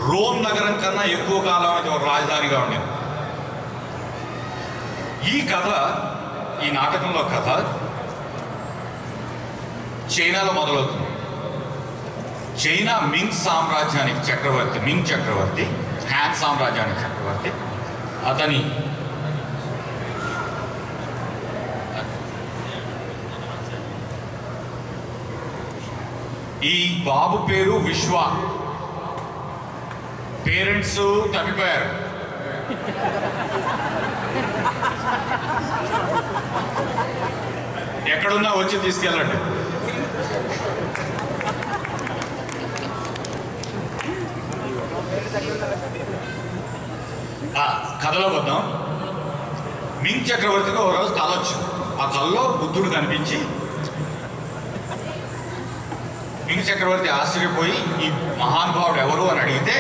Rome నగరం కన్నా ఎక్కువ కాలం ఇది ఒక రాజధానిగా ఉండేది. ఈ కథ, ఈ నాటకంలో కథ చైనాలో మొదలవుతుంది. చైనా మింగ్ సామ్రాజ్యానికి చక్రవర్తి, మింగ్ చక్రవర్తి, హ్యాన్ సామ్రాజ్యానికి చక్రవర్తి, అతని ఈ బాబు పేరు విశ్వ. పేరెంట్స్ తప్పిపోయారు. ఎక్కడున్నా వచ్చి తీసుకెళ్ళండి. కథలో వద్దాం. మింగ్ చక్రవర్తికి ఒక రోజు కళ వచ్చింది. ఆ కళలో బుద్ధుడు కనిపించి మింగ్ చక్రవర్తి ఆశ్చర్యపోయి ఈ మహానుభావుడు ఎవరు అని అడిగితే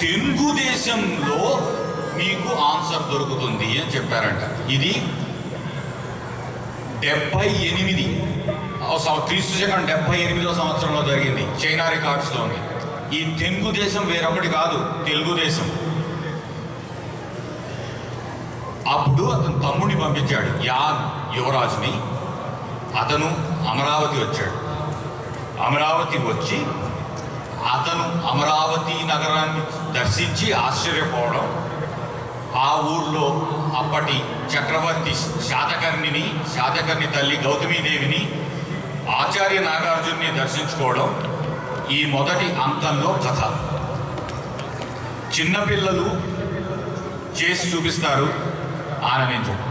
తెలుగుదేశంలో మీకు ఆన్సర్ దొరుకుతుంది అని చెప్పారంట. ఇది 78 క్రీస్తు శకం 78వ సంవత్సరంలో జరిగింది. చైనా రికార్డ్స్లోని. ఈ తెలుగుదేశం వేరొకటి కాదు, తెలుగుదేశం. అప్పుడు అతను తమ్ముడిని పంపించాడు, యాన్ యువరాజుని. అతను అమరావతి వచ్చాడు. అమరావతి వచ్చి అతను అమరావతి నగరాన్ని దర్శించి ఆశ్చర్యపోవడం, ఆ ఊర్లో అప్పటి చక్రవర్తి శాతకర్ణి తల్లి గౌతమీదేవిని, ఆచార్య నాగార్జున్ని దర్శించుకోవడం ఈ మొదటి అంకంలో కథ. చిన్నపిల్లలు చేసి చూపిస్తారు, ఆనందించడం.